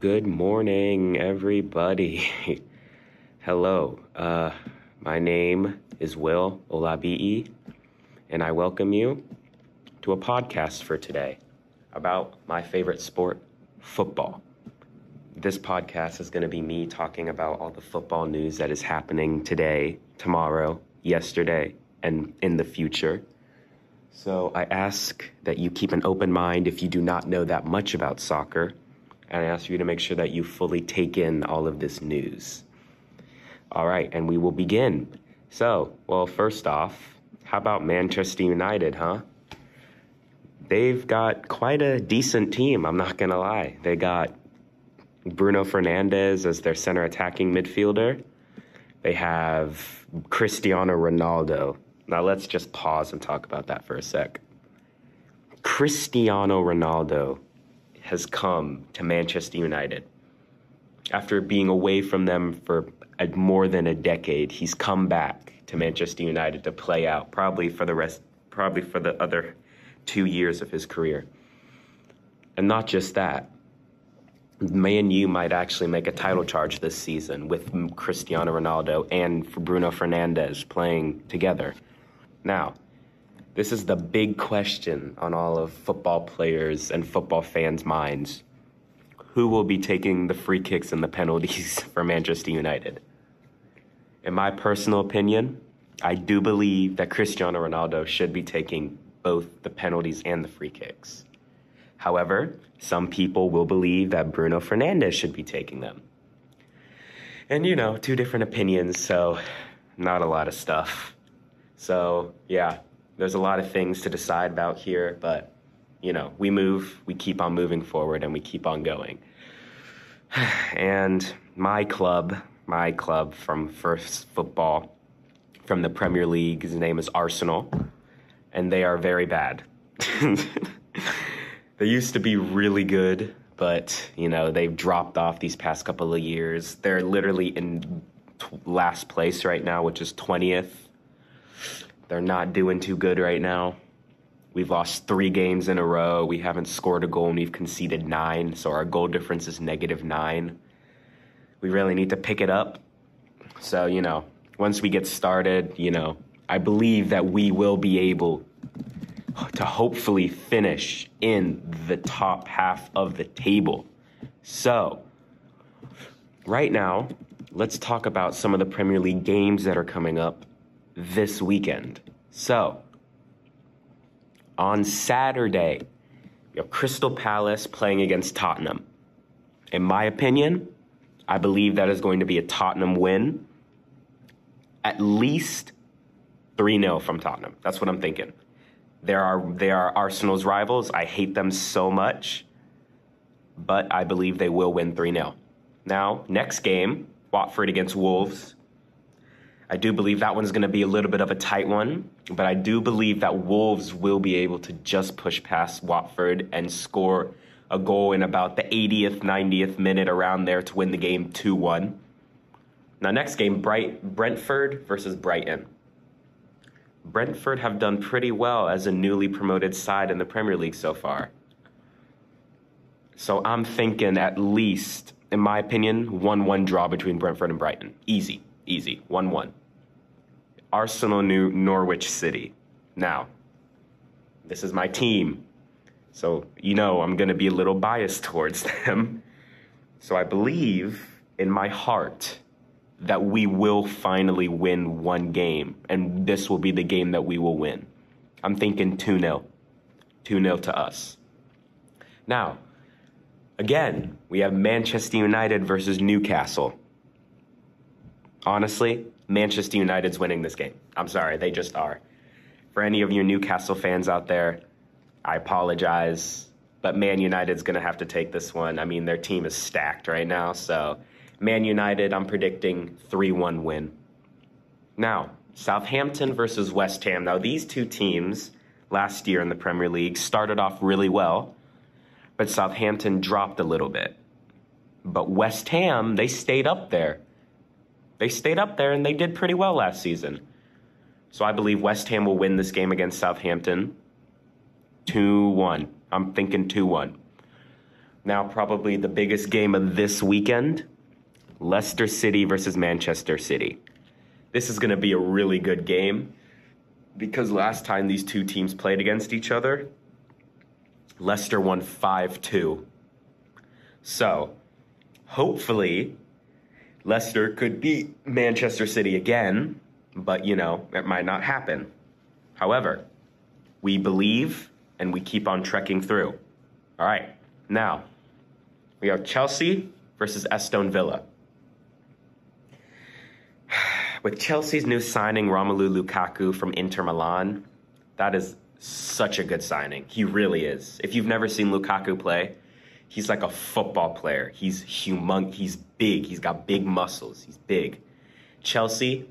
Good morning, everybody. Hello. My name is Will Olabi'i, and I welcome you to a podcast for today about my favorite sport, football. This podcast is going to be me talking about all the football news that is happening today, tomorrow, yesterday, and in the future. So I ask that you keep an open mind if you do not know that much about soccer, and I ask you to make sure that you fully take in all of this news. All right, and we will begin. So, first off, how about Manchester United, huh? They've got quite a decent team, I'm not going to lie. They got Bruno Fernandes as their center attacking midfielder. They have Cristiano Ronaldo. Now let's just pause and talk about that for a sec. Cristiano Ronaldo has come to Manchester United. After being away from them for more than a decade, he's come back to Manchester United to play out probably for the other 2 years of his career. And not just that. Man U might actually make a title charge this season with Cristiano Ronaldo and Bruno Fernandes playing together. Now, this is the big question on all of football players and football fans' minds. Who will be taking the free kicks and the penalties for Manchester United? In my personal opinion, I do believe that Cristiano Ronaldo should be taking both the penalties and the free kicks. However, some people will believe that Bruno Fernandes should be taking them. And, two different opinions, so not a lot of stuff. So, yeah, there's a lot of things to decide about here, but, we keep on moving forward, and we keep on going. And my club from first football, from the Premier League, his name is Arsenal, and they are very bad. They used to be really good, but, they've dropped off these past couple of years. They're literally in last place right now, which is 20th. They're not doing too good right now. We've lost 3 games in a row. We haven't scored a goal, and we've conceded 9, so our goal difference is -9. We really need to pick it up. So, once we get started, I believe that we will be able to hopefully finish in the top half of the table. So, right now, let's talk about some of the Premier League games that are coming up this weekend. So, on Saturday, we have Crystal Palace playing against Tottenham. In my opinion, I believe that is going to be a Tottenham win. At least 3-0 from Tottenham. That's what I'm thinking. They are Arsenal's rivals. I hate them so much, but I believe they will win 3-0. Now, next game, Watford against Wolves. I do believe that one's going to be a little bit of a tight one, but I do believe that Wolves will be able to just push past Watford and score a goal in about the 80th, 90th minute around there to win the game 2-1. Now, next game, Brentford versus Brighton. Brentford have done pretty well as a newly promoted side in the Premier League so far. So I'm thinking at least, in my opinion, 1-1 draw between Brentford and Brighton. Easy, 1-1. Arsenal Norwich City. Now, this is my team. So, I'm going to be a little biased towards them. So I believe in my heart that we will finally win one game, and this will be the game that we will win. I'm thinking 2-0. 2-0 to us. Now, again, we have Manchester United versus Newcastle. Honestly, Manchester United's winning this game. I'm sorry, they just are. For any of you Newcastle fans out there, I apologize, but Man United's going to have to take this one. I mean, their team is stacked right now, so Man United, I'm predicting 3-1 win. Now, Southampton versus West Ham. Now, these two teams last year in the Premier League started off really well, but Southampton dropped a little bit. But West Ham, they stayed up there. And they did pretty well last season. So I believe West Ham will win this game against Southampton 2-1. I'm thinking 2-1. Now, probably the biggest game of this weekend, Leicester City versus Manchester City. This is going to be a really good game because last time these two teams played against each other, Leicester won 5-2. So, hopefully, Leicester could beat Manchester City again, but, you know, it might not happen. However, we believe and we keep on trekking through. All right, now, we have Chelsea versus Eston Villa. With Chelsea's new signing, Romelu Lukaku from Inter Milan, that is such a good signing. He really is. If you've never seen Lukaku play, he's like a football player. He's he's big. He's got big muscles. He's big. Chelsea,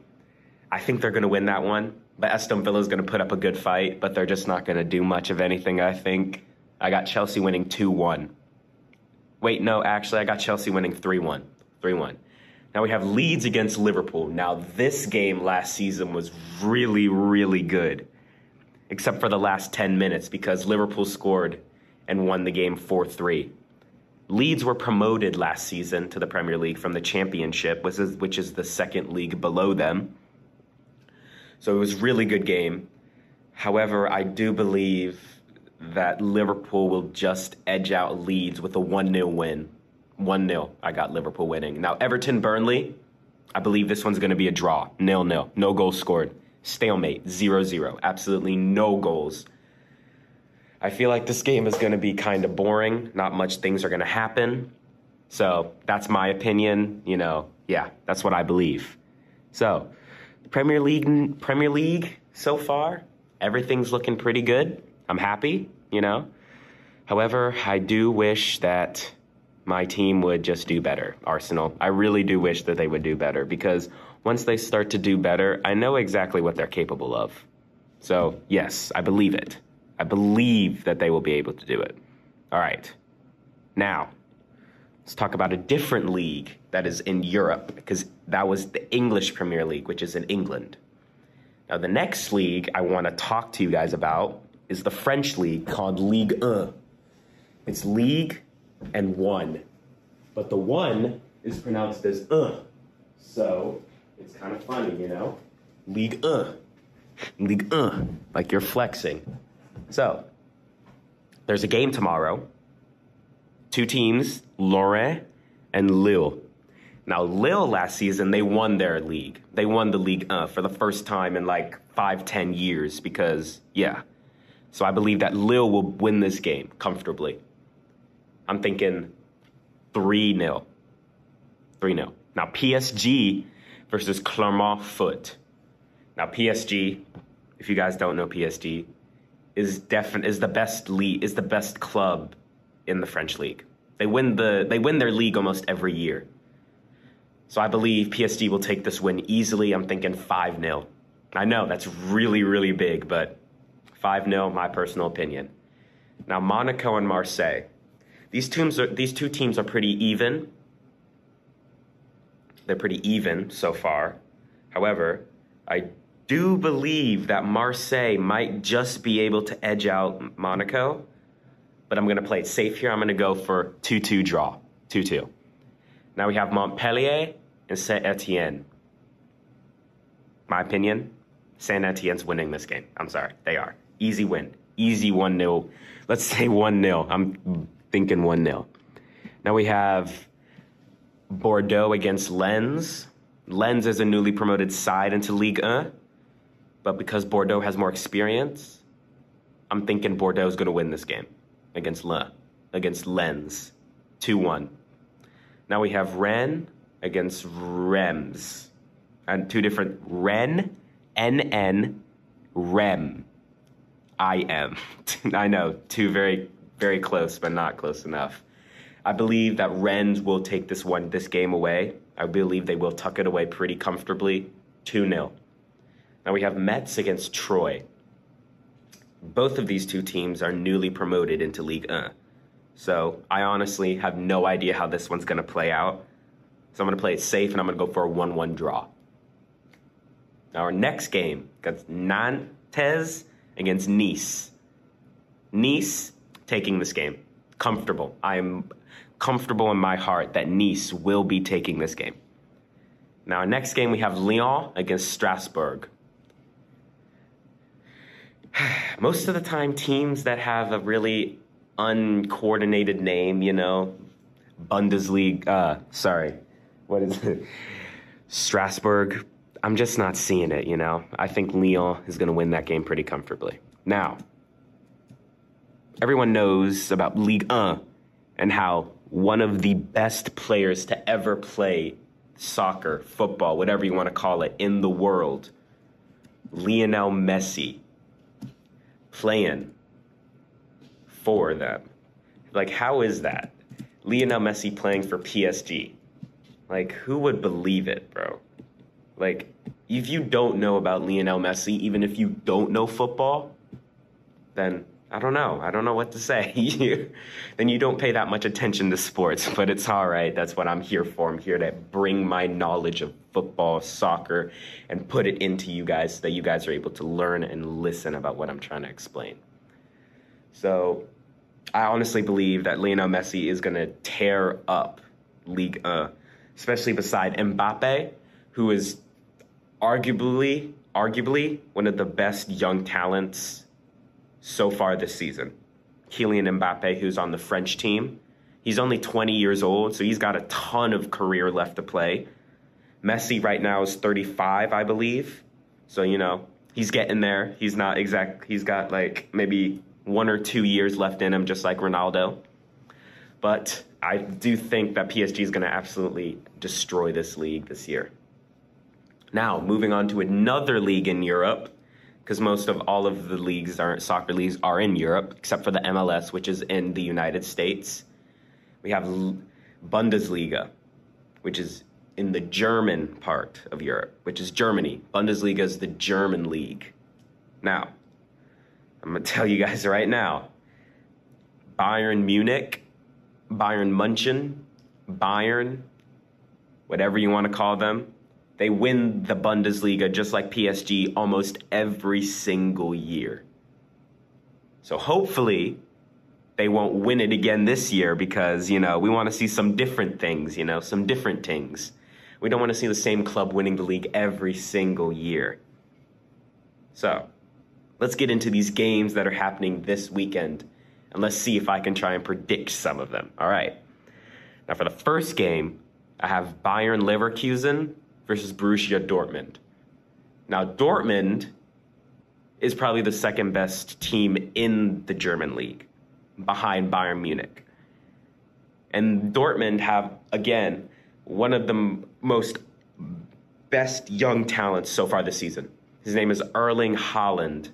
I think they're going to win that one. But Aston Villa is going to put up a good fight, but they're just not going to do much of anything, I think. I got Chelsea winning 2-1. Wait, no, actually, I got Chelsea winning 3-1. 3-1. Now we have Leeds against Liverpool. Now, this game last season was really, really good, except for the last 10 minutes because Liverpool scored and won the game 4-3. Leeds were promoted last season to the Premier League from the Championship, which is the second league below them. So it was a really good game. However, I do believe that Liverpool will just edge out Leeds with a 1-0 win. 1-0, I got Liverpool winning. Now, Everton-Burnley, I believe this one's going to be a draw. 0-0, no goals scored. Stalemate, 0-0, absolutely no goals. I feel like this game is going to be kind of boring. Not much things are going to happen. So that's my opinion. You know, yeah, that's what I believe. So Premier League so far, everything's looking pretty good. I'm happy, you know. However, I do wish that my team would just do better, Arsenal. I really do wish that they would do better because once they start to do better, I know exactly what they're capable of. So, yes, I believe it. I believe that they will be able to do it. All right. Now, let's talk about a different league that is in Europe because that was the English Premier League, which is in England. Now, the next league I want to talk to you guys about is the French league called Ligue 1. It's League and 1. But the 1 is pronounced as So it's kind of funny, you know? Ligue 1. Ligue 1. Like you're flexing. So there's a game tomorrow. Two teams, Lorient and Lille. Now, Lille last season, they won their league. They won the Ligue 1 for the first time in like 5-10 years because, yeah. So I believe that Lille will win this game comfortably. I'm thinking 3-0. 3-0. Now, PSG versus Clermont Foot. Now, PSG, if you guys don't know PSG, is the best club in the French league. They win their league almost every year. So I believe PSG will take this win easily. I'm thinking 5-0. I know that's really, really big, but 5-0, my personal opinion. Now, Monaco and Marseille. These two teams are pretty even. They're pretty even so far. However, I do believe that Marseille might just be able to edge out Monaco. But I'm going to play it safe here. I'm going to go for 2-2 draw. 2-2. Now we have Montpellier and Saint-Etienne. My opinion, Saint-Etienne's winning this game. I'm sorry. They are. Easy win. Easy 1-0. Let's say 1-0. I'm thinking 1-0. Now we have Bordeaux against Lens. Lens is a newly promoted side into Ligue 1. But because Bordeaux has more experience, I'm thinking Bordeaux is going to win this game against Lens. 2-1. Now we have Rennes against Reims. And two different Rennes, N-N, Rem. I-M. I know, two very, very close, but not close enough. I believe that Rennes will take this game away. I believe they will tuck it away pretty comfortably. 2-0. Now we have Metz against Troyes. Both of these two teams are newly promoted into Ligue 1. So I honestly have no idea how this one's going to play out. So I'm going to play it safe, and I'm going to go for a 1-1 draw. Now our next game against Nantes against Nice. Nice taking this game Comfortable. I'm comfortable in my heart that Nice will be taking this game. Now, next game, we have Lyon against Strasbourg. Most of the time, teams that have a really uncoordinated name, Bundesliga, what is it? Strasbourg, I'm just not seeing it, I think Lyon is going to win that game pretty comfortably. Now, everyone knows about Ligue 1 and how one of the best players to ever play soccer, football, whatever you want to call it, in the world, Lionel Messi, playing for them. Like, how is that? Lionel Messi playing for PSG. Like, who would believe it, bro? Like, if you don't know about Lionel Messi, even if you don't know football, then I don't know. I don't know what to say. Then you don't pay that much attention to sports, but it's all right. That's what I'm here for. I'm here to bring my knowledge of football, soccer, and put it into you guys so that you guys are able to learn and listen about what I'm trying to explain. So I honestly believe that Lionel Messi is going to tear up Ligue 1, especially beside Mbappe, who is arguably one of the best young talents so far this season. Kylian Mbappe, who's on the French team. He's only 20 years old, so he's got a ton of career left to play. Messi right now is 35, I believe. So, he's getting there. He's got like maybe 1 or 2 years left in him, just like Ronaldo. But I do think that PSG is going to absolutely destroy this league this year. Now, moving on to another league in Europe, because most of all of the soccer leagues are in Europe, except for the MLS, which is in the United States. We have Bundesliga, which is in the German part of Europe, which is Germany. Bundesliga is the German league. Now, I'm going to tell you guys right now, Bayern Munich, Bayern München, Bayern, whatever you want to call them, they win the Bundesliga just like PSG almost every single year. So hopefully they won't win it again this year because, we want to see some different things, some different things. We don't want to see the same club winning the league every single year. So let's get into these games that are happening this weekend, and let's see if I can try and predict some of them. All right. Now for the first game, I have Bayern Leverkusen versus Borussia Dortmund. Now, Dortmund is probably the second best team in the German league, behind Bayern Munich. And Dortmund have, again, one of the most best young talents so far this season. His name is Erling Haaland.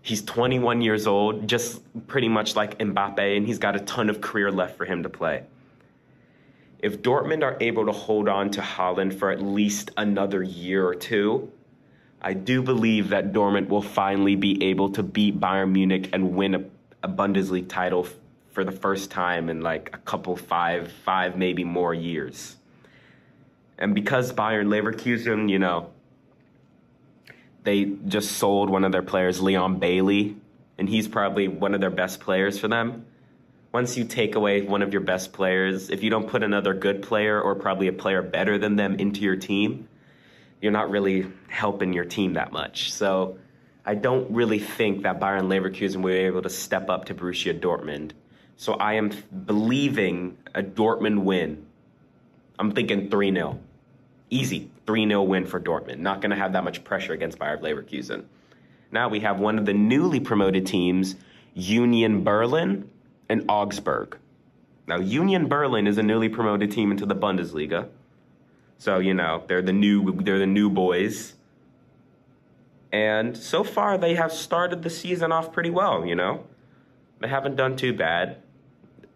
He's 21 years old, just pretty much like Mbappe, and he's got a ton of career left for him to play. If Dortmund are able to hold on to Haaland for at least another year or two, I do believe that Dortmund will finally be able to beat Bayern Munich and win a Bundesliga title for the first time in like a couple, five maybe more years. And because Bayern Leverkusen, they just sold one of their players, Leon Bailey, and he's probably one of their best players for them. Once you take away one of your best players, if you don't put another good player or probably a player better than them into your team, you're not really helping your team that much. So I don't really think that Bayern Leverkusen will be able to step up to Borussia Dortmund. So I am believing a Dortmund win. I'm thinking 3-0. Easy 3-0 win for Dortmund. Not going to have that much pressure against Bayern Leverkusen. Now we have one of the newly promoted teams, Union Berlin and Augsburg. Now, Union Berlin is a newly promoted team into the Bundesliga. So, they're the new boys. And so far, they have started the season off pretty well, They haven't done too bad.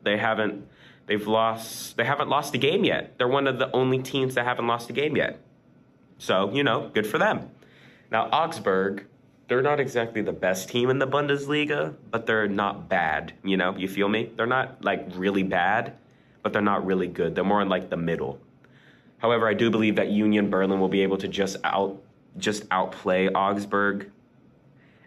They haven't lost a game yet. They're one of the only teams that haven't lost a game yet. So, good for them. Now, Augsburg, they're not exactly the best team in the Bundesliga, but they're not bad, you feel me? They're not, really bad, but they're not really good. They're more in, the middle. However, I do believe that Union Berlin will be able to just outplay Augsburg.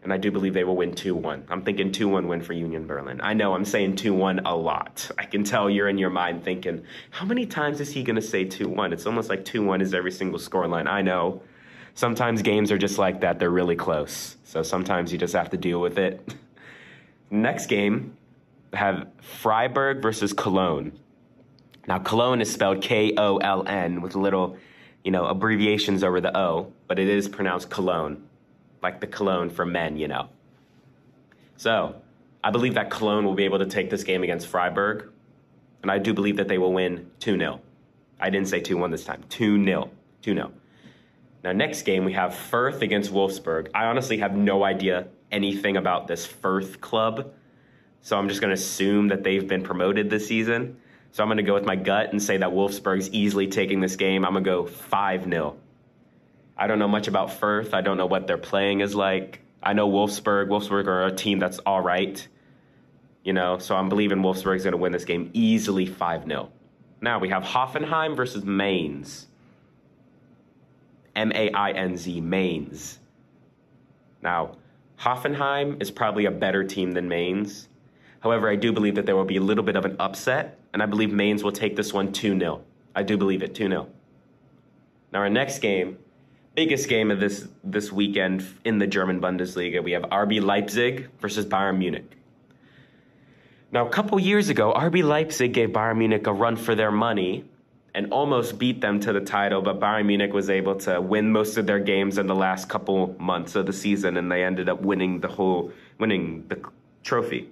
And I do believe they will win 2-1. I'm thinking 2-1 win for Union Berlin. I know I'm saying 2-1 a lot. I can tell you're in your mind thinking, how many times is he going to say 2-1? It's almost like 2-1 is every single scoreline. I know. Sometimes games are just like that. They're really close. So sometimes you just have to deal with it. Next game, I have Freiberg versus Cologne. Now, Cologne is spelled K-O-L-N with little, abbreviations over the O, but it is pronounced Cologne. Like the cologne for men, So, I believe that Cologne will be able to take this game against Freiberg, and I do believe that they will win 2-0. I didn't say 2-1 this time. 2-0. 2-0. Now, next game, we have Fürth against Wolfsburg. I honestly have no idea anything about this Fürth club, so I'm just going to assume that they've been promoted this season. So I'm going to go with my gut and say that Wolfsburg's easily taking this game. I'm going to go 5-0. I don't know much about Fürth. I don't know what their playing is like. I know Wolfsburg. Wolfsburg are a team that's all right, so I'm believing Wolfsburg's going to win this game easily 5-0. Now we have Hoffenheim versus Mainz. M-A-I-N-Z, Mainz. Now, Hoffenheim is probably a better team than Mainz. However, I do believe that there will be a little bit of an upset, and I believe Mainz will take this one 2-0. I do believe it, 2-0. Now our next game, biggest game of this weekend in the German Bundesliga, we have RB Leipzig versus Bayern Munich. Now, a couple years ago, RB Leipzig gave Bayern Munich a run for their money and almost beat them to the title, but Bayern Munich was able to win most of their games in the last couple months of the season, and they ended up winning the trophy.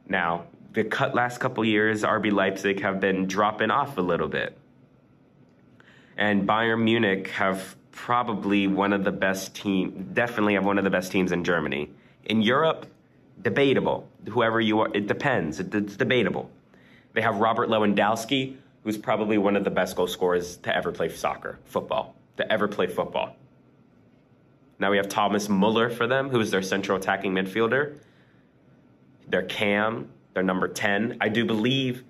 Now, the last couple years, RB Leipzig have been dropping off a little bit. And Bayern Munich have probably definitely have one of the best teams in Germany. In Europe, debatable. Whoever you are, it depends. It's debatable. They have Robert Lewandowski, who's probably one of the best goal scorers to ever play football. Now we have Thomas Muller for them, who is their central attacking midfielder. Their cam, their number 10. I do believe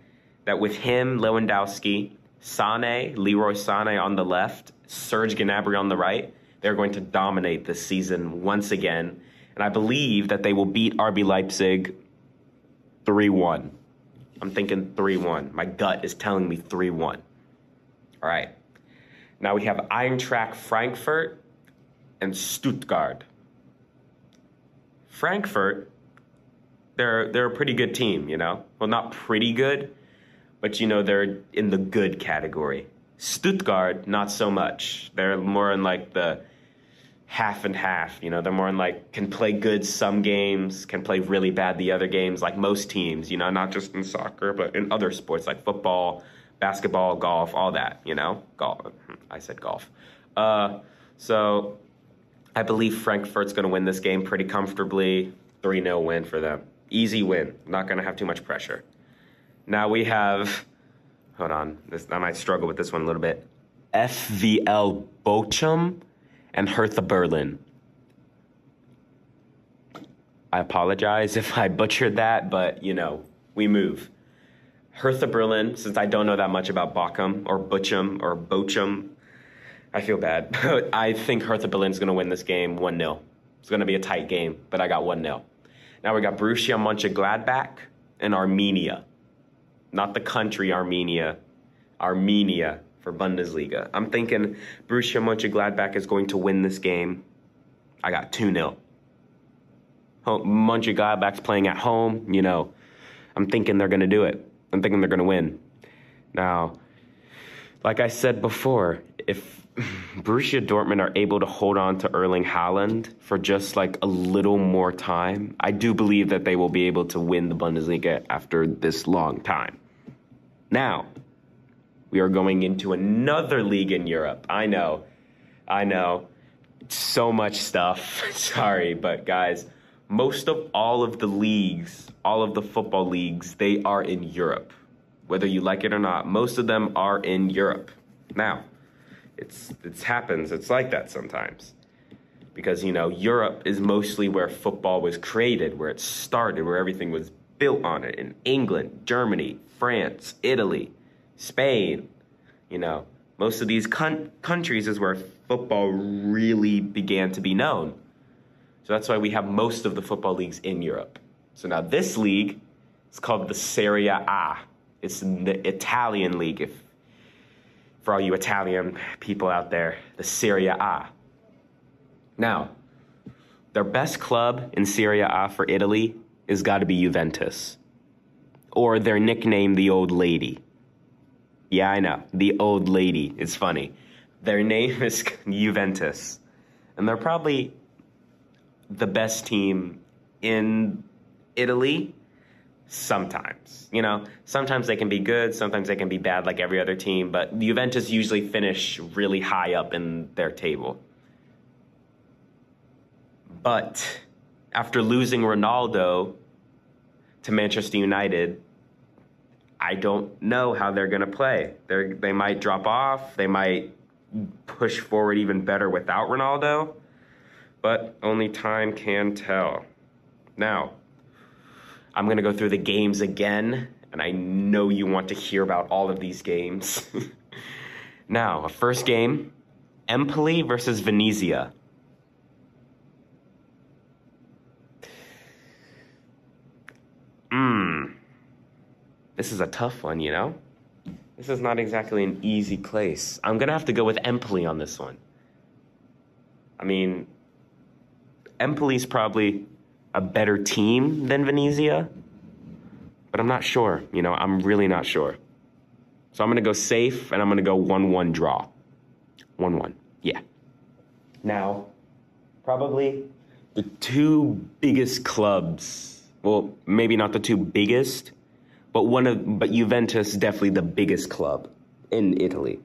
that with him, Lewandowski, Leroy Sané on the left, Serge Gnabry on the right, they're going to dominate this season once again. And I believe that they will beat RB Leipzig 3-1. I'm thinking 3-1. My gut is telling me 3-1. All right. Now we have Eintracht Frankfurt and Stuttgart. Frankfurt, they're a pretty good team, Well, not pretty good, but, they're in the good category. Stuttgart, not so much. They're more in, the half and half, They're more in, can play good some games, can play really bad the other games, like most teams, not just in soccer, but in other sports like football, basketball, golf, all that, Golf. I said golf. So I believe Frankfurt's going to win this game pretty comfortably. 3-0 win for them. Easy win. Not going to have too much pressure. Now we have, hold on, I might struggle with this one a little bit. FVL Bochum and Hertha Berlin. I apologize if I butchered that, but, we move. Hertha Berlin, since I don't know that much about Bochum, I feel bad. But I think Hertha Berlin's going to win this game 1-0. It's going to be a tight game, but I got 1-0. Now we got Borussia Mönchengladbach and Armenia. Not the country Armenia. Armenia for Bundesliga. I'm thinking Borussia Mönchengladbach is going to win this game. I got 2-0. Mönchengladbach's playing at home. I'm thinking they're going to do it. I'm thinking they're going to win. Now, like I said before, if Borussia Dortmund are able to hold on to Erling Haaland for just a little more time, I do believe that they will be able to win the Bundesliga after this long time. Now, we are going into another league in Europe. I know. So much stuff. Sorry, but guys, most of all of the leagues, all of the football leagues, they are in Europe. Whether you like it or not, most of them are in Europe. Now, it happens. It's like that sometimes. Because, Europe is mostly where football was created, where it started, where everything was built on it. In England, Germany, France, Italy, Spain, most of these countries is where football really began to be known. So that's why we have most of the football leagues in Europe. So now this league is called the Serie A. It's the Italian league, for all you Italian people out there, the Serie A. Now, their best club in Serie A for Italy is got to be Juventus. Or their nickname, the Old Lady. Yeah, I know, the Old Lady. It's funny. Their name is Juventus. And they're probably the best team in Italy sometimes. You know, sometimes they can be good, sometimes they can be bad like every other team, but Juventus usually finish really high up in their table. But after losing Ronaldo to Manchester United, I don't know how they're going to play. They might drop off, they might push forward even better without Ronaldo, but only time can tell. Now, I'm going to go through the games again, and I know you want to hear about all of these games. Now, first game, Empoli versus Venezia. This is a tough one, you know? This is not exactly an easy place. I'm going to have to go with Empoli on this one. I mean, Empoli's probably a better team than Venezia, but I'm not sure. You know, I'm really not sure. So I'm going to go safe, and I'm going to go 1-1 draw. 1-1, yeah. Now, probably the two biggest clubs, well, maybe not the two biggest, but Juventus definitely the biggest club in Italy.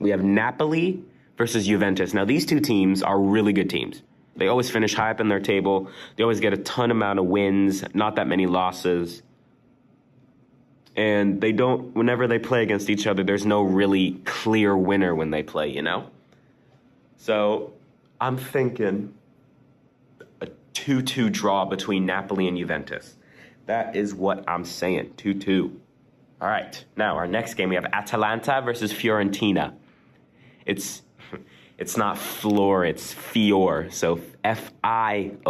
We have Napoli versus Juventus. Now, these two teams are really good teams. They always finish high up in their table. They always get a ton amount of wins, not that many losses. And they don't, whenever they play against each other, there's no really clear winner when they play, you know? So I'm thinking a 2-2 draw between Napoli and Juventus. That is what I'm saying, 2-2. All right, now our next game, we have Atalanta versus Fiorentina. It's not Floor, it's Fior. So F-I-O-R-E-N-T-I-N-A.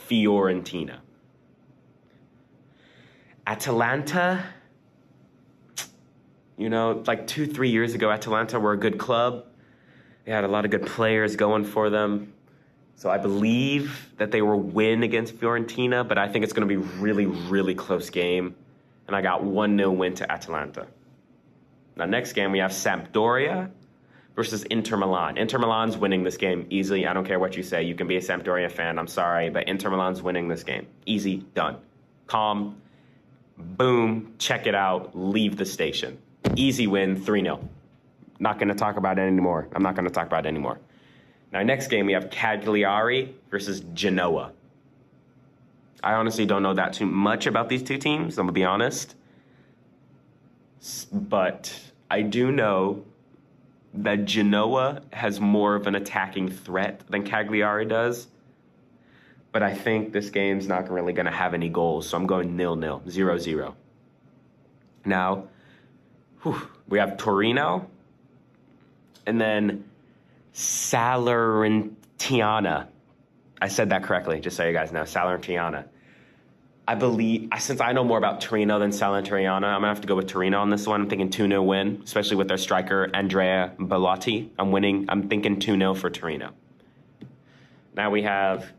Fiorentina. Atalanta, you know, like 2-3 years ago, Atalanta were a good club. They had a lot of good players going for them. So I believe that they will win against Fiorentina, but I think it's going to be a really, really close game. And I got 1-0 win to Atalanta. Now, next game, we have Sampdoria versus Inter Milan. Inter Milan's winning this game easily. I don't care what you say. You can be a Sampdoria fan. I'm sorry, but Inter Milan's winning this game. Easy, done. Calm, boom, check it out, leave the station. Easy win, 3-0. Not going to talk about it anymore. I'm not going to talk about it anymore. Now, next game, we have Cagliari versus Genoa. I honestly don't know that too much about these two teams, I'm going to be honest. But I do know that Genoa has more of an attacking threat than Cagliari does. But I think this game's not really going to have any goals, so I'm going 0-0, 0-0. Now, we have Torino, and then Salernitana. I said that correctly, just so you guys know, Salernitana. I believe, since I know more about Torino than Salernitana, I'm going to have to go with Torino on this one. I'm thinking 2-0 win, especially with their striker, Andrea Bellotti. I'm thinking 2-0 for Torino. Now we have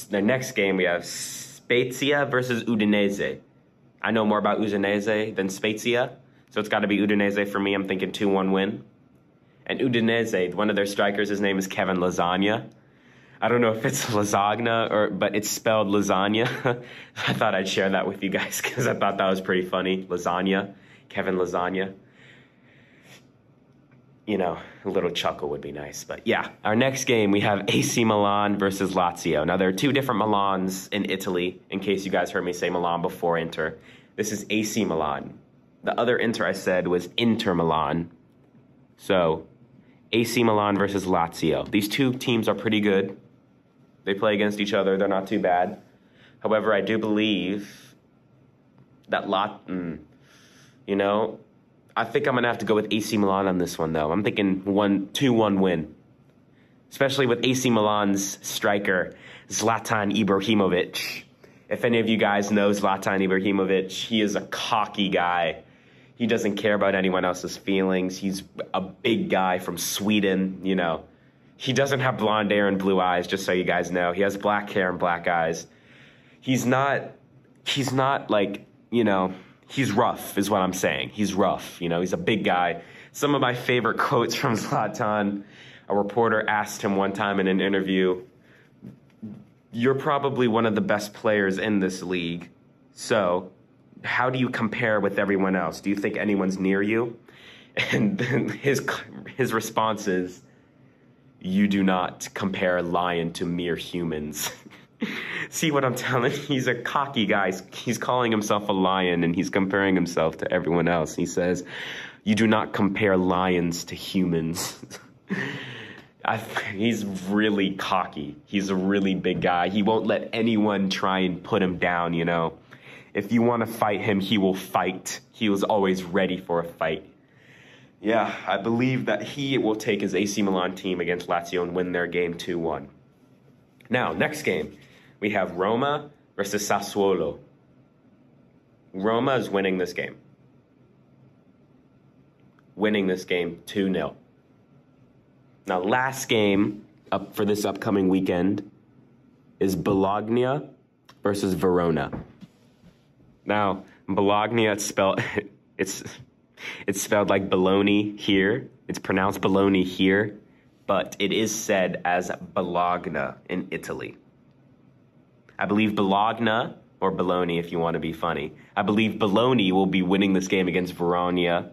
the next game. We have Spezia versus Udinese. I know more about Udinese than Spezia, so it's got to be Udinese for me. I'm thinking 2-1 win. And Udinese, one of their strikers, his name is Kevin Lasagna. I don't know if it's lasagna, but it's spelled lasagna. I thought I'd share that with you guys because I thought that was pretty funny. Lasagna, Kevin Lasagna. You know, a little chuckle would be nice. But yeah, our next game, we have AC Milan versus Lazio. Now, there are two different Milans in Italy, in case you guys heard me say Milan before Inter. This is AC Milan. The other Inter I said was Inter Milan. So, AC Milan versus Lazio. These two teams are pretty good. They play against each other. They're not too bad. However, I do believe that you know, I think I'm going to have to go with AC Milan on this one, though. I'm thinking 2-1 win. especially with AC Milan's striker, Zlatan Ibrahimovic. If any of you guys know Zlatan Ibrahimovic, he is a cocky guy. He doesn't care about anyone else's feelings. He's a big guy from Sweden, you know. He doesn't have blonde hair and blue eyes, just so you guys know. He has black hair and black eyes. He's not like, you know, he's rough is what I'm saying. He's rough, you know, he's a big guy. Some of my favorite quotes from Zlatan, a reporter asked him one time in an interview, "You're probably one of the best players in this league, so how do you compare with everyone else? Do you think anyone's near you?" And then his response is, "You do not compare a lion to mere humans." See what I'm telling? He's a cocky guy. He's calling himself a lion, and he's comparing himself to everyone else. He says, "You do not compare lions to humans." He's really cocky. He's a really big guy. He won't let anyone try and put him down, you know. If you want to fight him, he will fight. He was always ready for a fight. Yeah, I believe that he will take his AC Milan team against Lazio and win their game 2-1. Now, next game, we have Roma versus Sassuolo. Roma is winning this game. Winning this game 2-0. Now, last game up for this upcoming weekend is Bologna versus Verona. Now, Bologna, it's spelled like bologna here. It's pronounced bologna here, but it is said as Bologna in Italy. I believe Bologna, or Bologna if you want to be funny, I believe Bologna will be winning this game against Verona.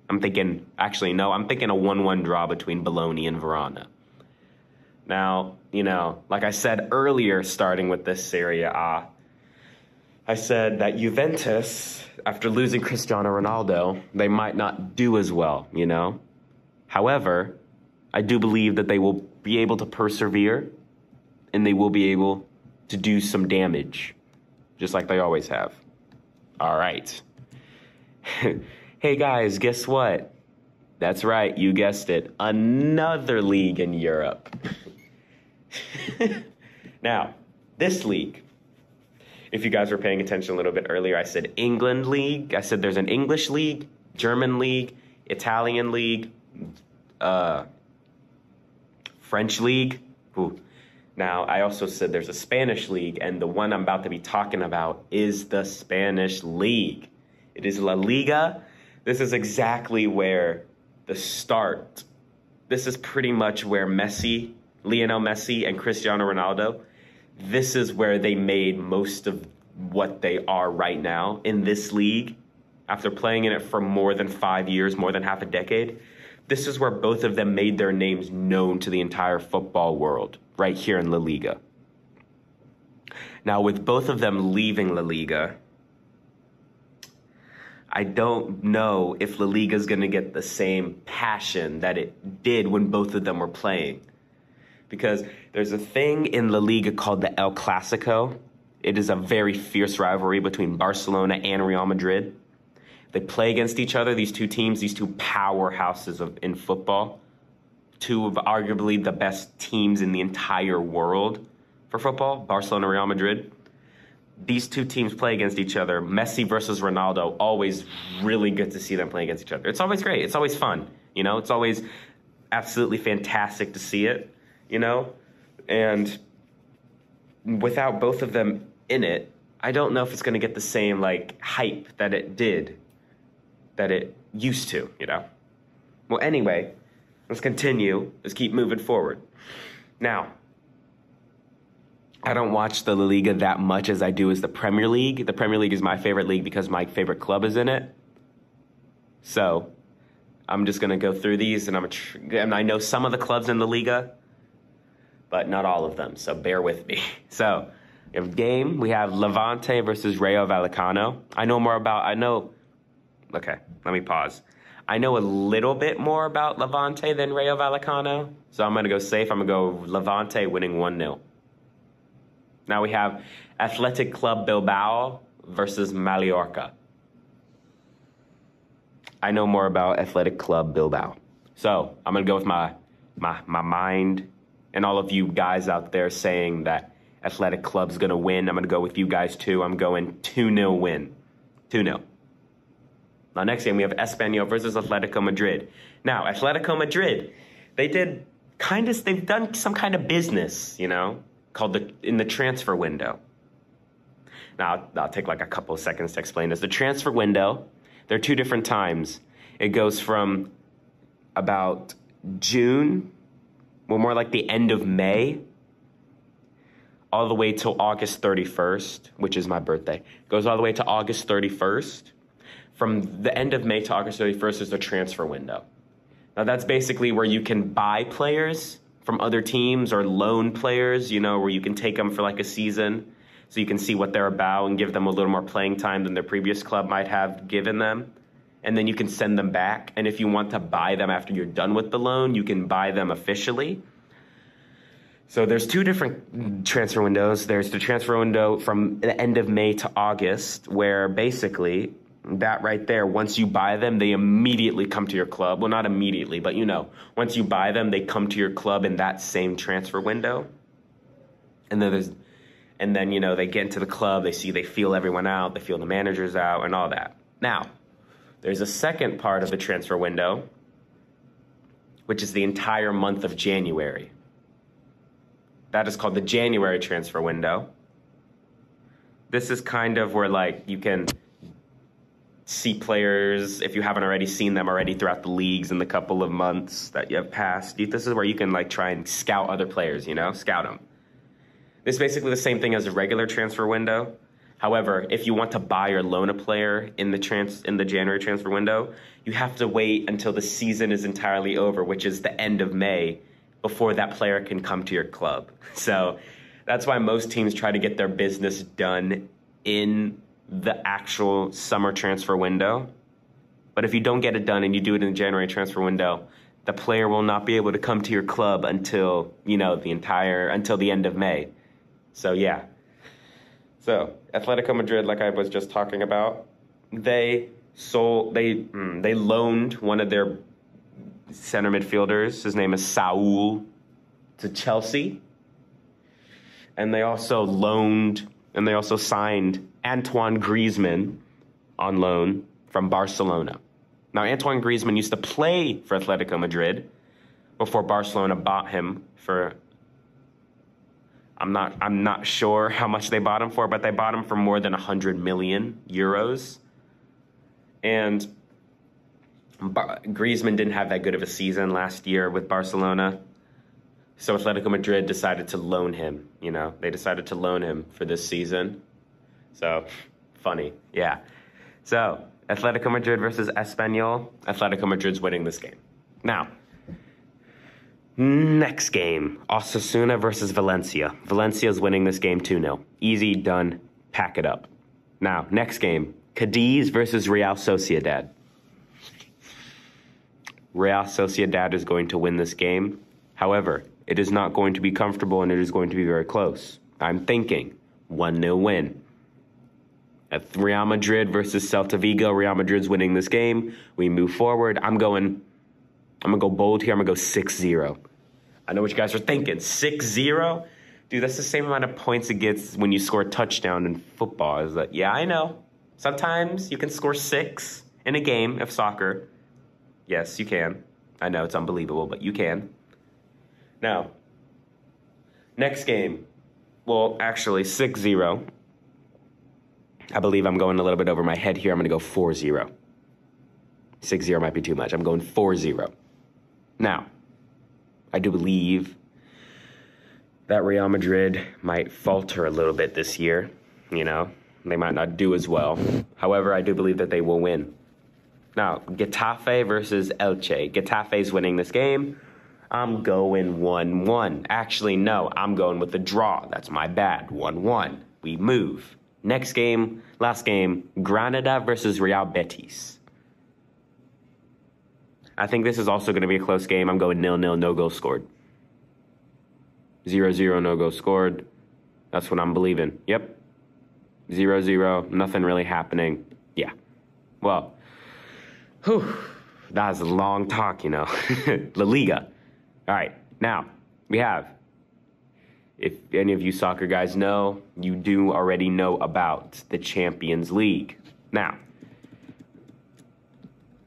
I'm thinking a 1-1 draw between Bologna and Verona. Now, you know, like I said earlier, starting with this Serie A, I said that Juventus, after losing Cristiano Ronaldo, they might not do as well, you know. However, I do believe that they will be able to persevere and they will be able to do some damage, just like they always have. All right. Hey guys, guess what? That's right, you guessed it. Another league in Europe. Now, this league, if you guys were paying attention a little bit earlier, I said England league. I said there's an English league, German league, Italian league, French league. Ooh. Now, I also said there's a Spanish league, and the one I'm about to be talking about is the Spanish league. It is La Liga. This is exactly where this is pretty much where Lionel Messi and Cristiano Ronaldo, this is where they made most of what they are right now in this league. After playing in it for more than 5 years, more than half a decade, this is where both of them made their names known to the entire football world, right here in La Liga. Now, with both of them leaving La Liga, I don't know if La Liga is going to get the same passion that it did when both of them were playing. Because there's a thing in La Liga called the El Clasico. It is a very fierce rivalry between Barcelona and Real Madrid. They play against each other, these two teams, these two powerhouses in football. Two of arguably the best teams in the entire world for football, Barcelona and Real Madrid. These two teams play against each other. Messi versus Ronaldo, always really good to see them play against each other. It's always great. It's always fun. You know, it's always absolutely fantastic to see it, you know? And without both of them in it, I don't know if it's going to get the same, like, hype that it used to, you know? Well, anyway, let's continue. Let's keep moving forward. Now, I don't watch the La Liga that much as I do as the Premier League. The Premier League is my favorite league because my favorite club is in it. So I'm just going to go through these, and I know some of the clubs in the Liga, but not all of them, so bear with me. So, we have Levante versus Rayo Vallecano. Okay, let me pause. I know a little bit more about Levante than Rayo Vallecano, so I'm going to go safe. I'm going to go Levante winning 1-0. Now we have Athletic Club Bilbao versus Mallorca. I know more about Athletic Club Bilbao. So I'm going to go with my my mind, and all of you guys out there saying that Athletic Club's going to win. I'm going to go with you guys too. I'm going 2-0 win. 2-0. Now, next game, we have Espanyol versus Atletico Madrid. Now, Atletico Madrid, they've done some kind of business, you know, in the transfer window. Now, I'll take like a couple of seconds to explain this. The transfer window, there are two different times. It goes from about June, well, more like the end of May, all the way till August 31st, which is my birthday. It goes all the way to August 31st. From the end of May to August 31st is the transfer window. Now, that's basically where you can buy players from other teams or loan players, you know, where you can take them for like a season so you can see what they're about and give them a little more playing time than their previous club might have given them. And then you can send them back. And if you want to buy them after you're done with the loan, you can buy them officially. So there's two different transfer windows. There's the transfer window from the end of May to August, where basically that right there, once you buy them, they immediately come to your club. Well, not immediately, but you know, once you buy them, they come to your club in that same transfer window. And then you know, they get into the club, they feel everyone out, they feel the managers out and all that. Now, there's a second part of the transfer window, which is the entire month of January. That is called the January transfer window. This is kind of where like you can see players, if you haven't already seen them already throughout the leagues in the couple of months that you have passed. This is where you can like try and scout other players, you know, scout them. This is basically the same thing as a regular transfer window. However, if you want to buy or loan a player in the January transfer window, you have to wait until the season is entirely over, which is the end of May, before that player can come to your club. So that's why most teams try to get their business done in the actual summer transfer window. But if you don't get it done and you do it in the January transfer window, the player will not be able to come to your club until, you know, until the end of May. So yeah. So Atletico Madrid, like I was just talking about, they loaned one of their center midfielders. His name is Saul, to Chelsea. And they also signed Antoine Griezmann on loan from Barcelona. Now, Antoine Griezmann used to play for Atletico Madrid before Barcelona bought him for, I'm not sure how much they bought him for, but they bought him for more than 100 million euros. And Griezmann didn't have that good of a season last year with Barcelona. So Atletico Madrid decided to loan him, you know. They decided to loan him for this season. So, funny, yeah. So, Atletico Madrid versus Espanyol. Atletico Madrid's winning this game. Now, next game, Osasuna versus Valencia. Valencia's winning this game 2-0. Easy, done, pack it up. Now, next game, Cadiz versus Real Sociedad. Real Sociedad is going to win this game. However, it is not going to be comfortable and it is going to be very close. I'm thinking 1-0 win. At Real Madrid versus Celta Vigo, Real Madrid's winning this game. We move forward. I'm going to go bold here. I'm going to go 6-0. I know what you guys are thinking. 6-0? Dude, that's the same amount of points it gets when you score a touchdown in football. Is that, yeah, I know. Sometimes you can score 6 in a game of soccer. Yes, you can. I know it's unbelievable, but you can. Now, next game. Well, actually, 6-0. I believe I'm going a little bit over my head here. I'm going to go 4-0. 6-0 might be too much. I'm going 4-0. Now, I do believe that Real Madrid might falter a little bit this year. You know, they might not do as well. However, I do believe that they will win. Now, Getafe versus Elche. Getafe's winning this game. I'm going 1-1. Actually, no, I'm going with the draw. That's my bad. 1-1. We move. Next game, last game, Granada versus Real Betis. I think this is also going to be a close game. I'm going 0-0, no goal scored. 0-0, no goal scored. That's what I'm believing. Yep. 0-0, nothing really happening. Yeah. Well, that was a long talk, you know. La Liga. All right, now we have, if any of you soccer guys know, you do already know about the Champions League. Now,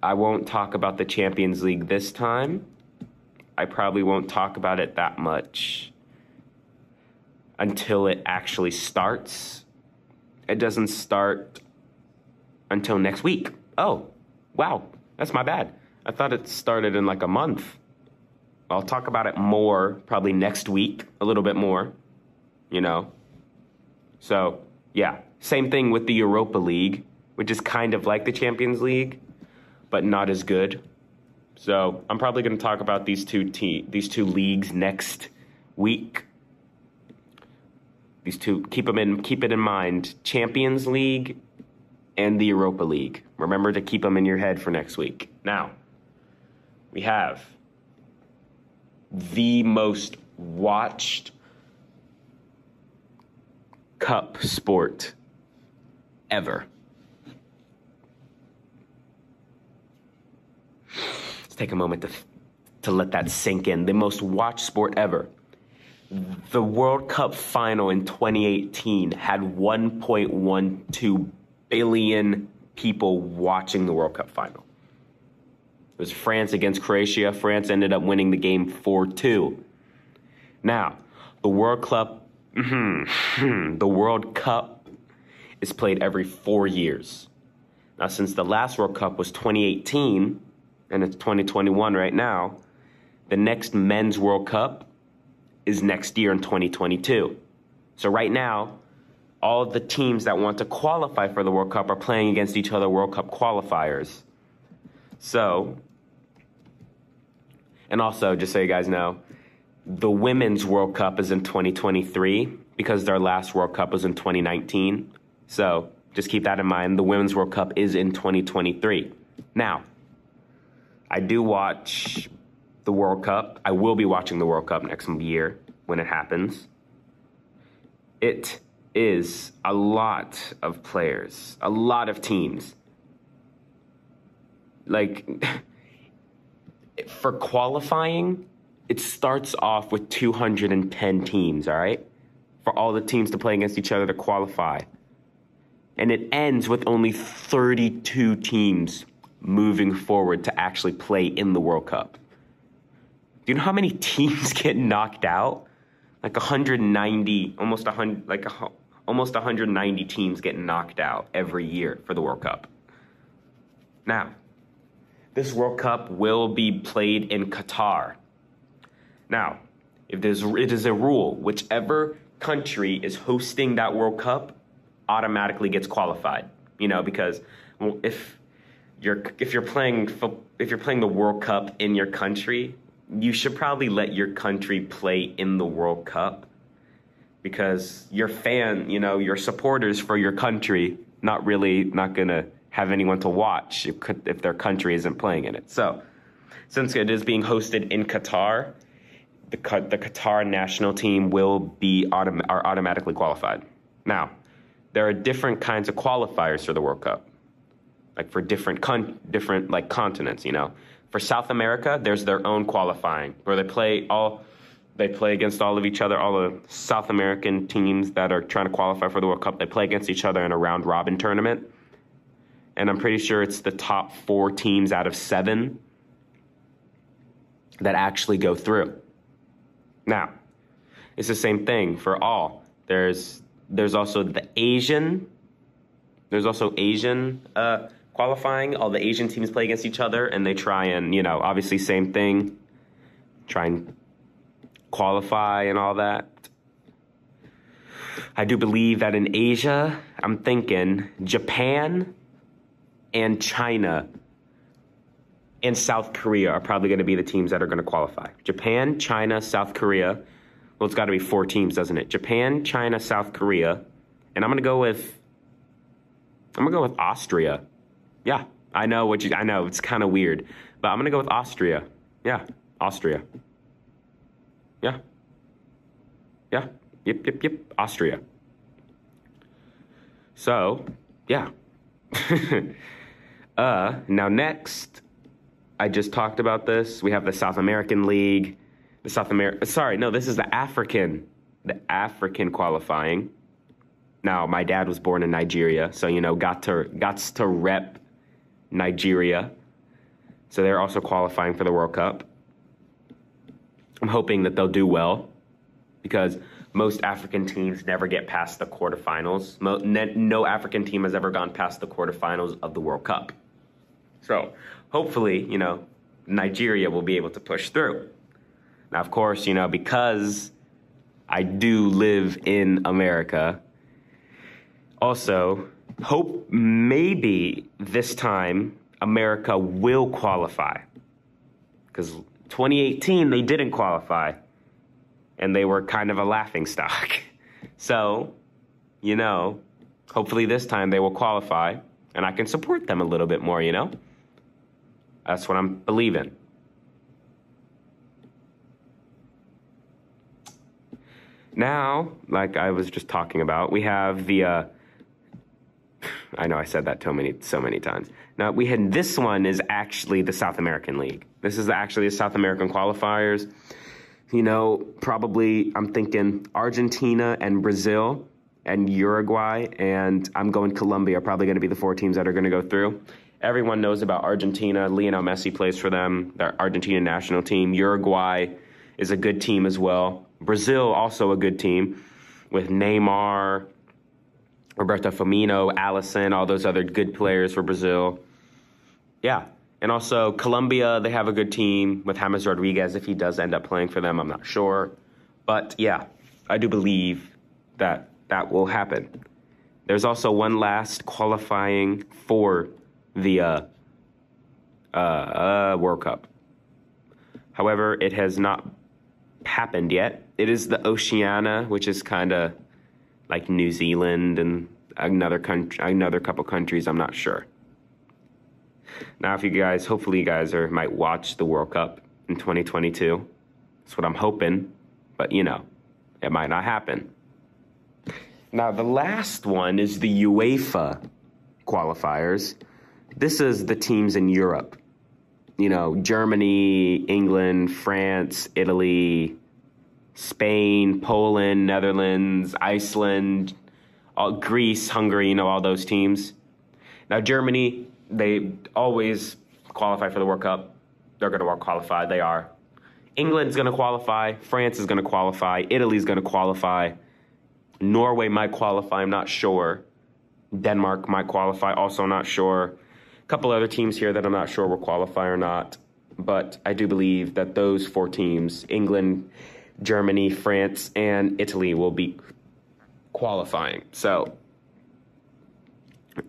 I won't talk about the Champions League this time. I probably won't talk about it that much until it actually starts. It doesn't start until next week. Oh, wow, that's my bad. I thought it started in like a month. I'll talk about it more probably next week, a little bit more, you know. So, yeah, same thing with the Europa League, which is kind of like the Champions League, but not as good. So I'm probably going to talk about these two leagues next week. These two, keep it in mind, Champions League and the Europa League. Remember to keep them in your head for next week. Now, we have the most watched cup sport ever. Let's take a moment to let that sink in. The most watched sport ever. The World Cup final in 2018 had 1.12 billion people watching the World Cup final. It was France against Croatia. France ended up winning the game 4-2. Now, the World Cup is played every 4 years. Now, since the last World Cup was 2018, and it's 2021 right now, the next Men's World Cup is next year in 2022. So right now, all of the teams that want to qualify for the World Cup are playing against each other World Cup qualifiers. So, and also, just so you guys know, the Women's World Cup is in 2023 because their last World Cup was in 2019. So just keep that in mind. The Women's World Cup is in 2023. Now, I do watch the World Cup. I will be watching the World Cup next year when it happens. It is a lot of players, a lot of teams. Like, for qualifying, it starts off with 210 teams, all right? For all the teams to play against each other to qualify. And it ends with only 32 teams moving forward to actually play in the World Cup. Do you know how many teams get knocked out? Like 190, almost 190 teams get knocked out every year for the World Cup. Now, this World Cup will be played in Qatar. Now, it is a rule, whichever country is hosting that World Cup automatically gets qualified. You know, because if you're playing the World Cup in your country, you should probably let your country play in the World Cup, because your supporters for your country not gonna have anyone to watch if their country isn't playing in it. So, since it is being hosted in Qatar, the Qatar national team are automatically qualified. Now, there are different kinds of qualifiers for the World Cup, like for different continents. You know, for South America, there's their own qualifying where they play against all of each other. All the South American teams that are trying to qualify for the World Cup, they play against each other in a round robin tournament. And I'm pretty sure it's the top 4 teams out of 7 that actually go through. Now, it's the same thing for all. There's also Asian qualifying. All the Asian teams play against each other, and they try and, obviously same thing, try and qualify and all that. I do believe that in Asia, I'm thinking Japan and China and South Korea are probably going to be the teams that are going to qualify. Japan, China, South Korea. Well, it's got to be 4 teams, doesn't it? Japan, China, South Korea, and I'm going to go with Austria. Yeah, I know it's kind of weird, but I'm going to go with Austria. Yeah, Austria. Yeah. Yeah. Yep. Austria. So, yeah. Now next, I just talked about this. We have the South American League. This is the African qualifying. Now, my dad was born in Nigeria, so, got to rep Nigeria. So they're also qualifying for the World Cup. I'm hoping that they'll do well because most African teams never get past the quarterfinals. No African team has ever gone past the quarterfinals of the World Cup. So hopefully, Nigeria will be able to push through. Now, of course, because I do live in America, also hope maybe this time America will qualify. Because 2018, they didn't qualify. And they were kind of a laughingstock. So, hopefully this time they will qualify. And I can support them a little bit more, That's what I'm believing. Now, like I was just talking about, we have the... I know I said that so many times. Now, this one is actually the South American League. This is actually the South American qualifiers. Probably I'm thinking Argentina and Brazil and Uruguay, and I'm going Colombia are probably going to be the 4 teams that are going to go through. Everyone knows about Argentina. Lionel Messi plays for them, their Argentina national team. Uruguay is a good team as well. Brazil, also a good team with Neymar, Roberto Firmino, Alisson, all those other good players for Brazil. Yeah. And also Colombia, they have a good team with James Rodriguez. If he does end up playing for them, I'm not sure. But yeah, I do believe that that will happen. There's also one last qualifying for the World Cup. However, it has not happened yet. It is the Oceania, which is kind of like New Zealand and another couple countries. I'm not sure. Now, hopefully you guys might watch the World Cup in 2022. That's what I'm hoping, but it might not happen. Now, the last one is the UEFA qualifiers. This is the teams in Europe. Germany, England, France, Italy, Spain, Poland, Netherlands, Iceland, Greece, Hungary, all those teams. Now, Germany, they always qualify for the World Cup. They're going to qualify. They are. England's going to qualify. France is going to qualify. Italy's going to qualify. Norway might qualify. I'm not sure. Denmark might qualify. Also not sure. A couple other teams here that I'm not sure will qualify or not. But I do believe that those 4 teams, England, Germany, France, and Italy, will be qualifying. So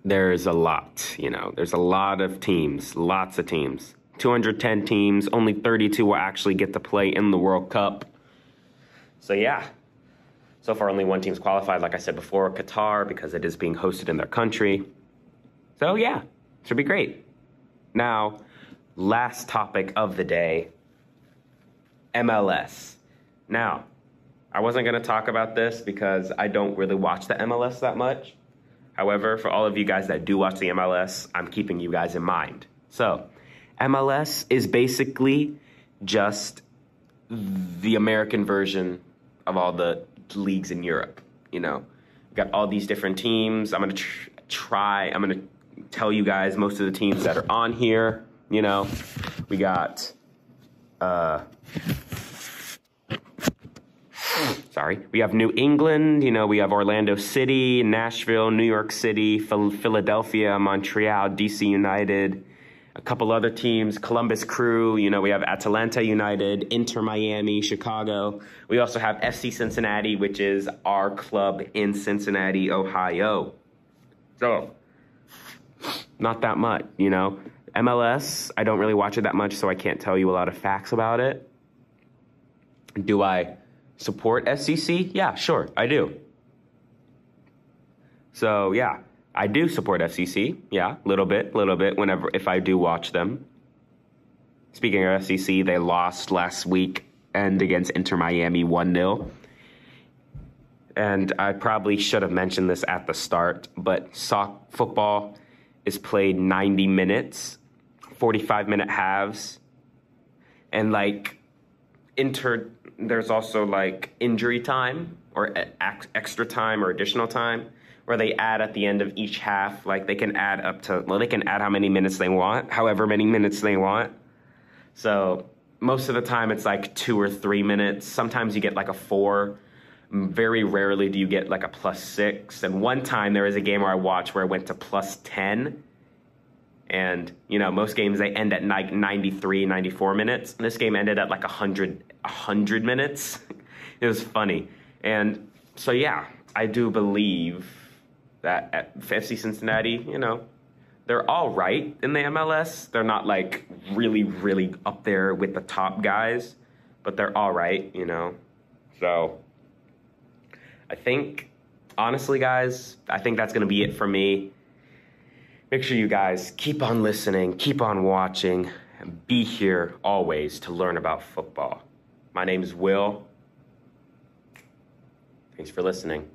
there's a lot, there's a lot of teams, lots of teams. 210 teams, only 32 will actually get to play in the World Cup. So yeah, so far only 1 team's qualified, like I said before, Qatar, because it is being hosted in their country. So yeah, should be great. Now, last topic of the day, MLS. Now, I wasn't going to talk about this because I don't really watch the MLS that much. However, for all of you guys that do watch the MLS, I'm keeping you guys in mind. So, MLS is basically just the American version of all the leagues in Europe. We've got all these different teams. I'm going to I'm going to tell you guys most of the teams that are on here. We got, we have New England, we have Orlando City, Nashville, New York City, Philadelphia, Montreal, DC United, a couple other teams, Columbus Crew, we have Atalanta United, Inter Miami, Chicago. We also have FC Cincinnati, which is our club in Cincinnati, Ohio. So, not that much, MLS, I don't really watch it that much, so I can't tell you a lot of facts about it. Do I support SCC? Yeah, sure, I do. So, yeah, I do support FCC. Yeah, a little bit, if I do watch them. Speaking of FCC, they lost last week and against Inter Miami 1-0. And I probably should have mentioned this at the start, but football is played 90 minutes, 45-minute halves, and there's also like injury time or extra time or additional time where they add at the end of each half. Like they can add they can add how many minutes they want, however many minutes they want. So most of the time it's like 2 or 3 minutes. Sometimes you get like a 4. Very rarely do you get like a +6. And one time there was a game where I watched where it went to +10. And, you know, most games they end at 93, 94 minutes. And this game ended at like 100 minutes. It was funny. And so, yeah, I do believe that at FC Cincinnati, you know, they're all right in the MLS. They're not like really, really up there with the top guys, but they're all right, you know. So I think, honestly, guys, I think that's going to be it for me. Make sure you guys keep on listening, keep on watching, and be here always to learn about football. My name is Will. Thanks for listening.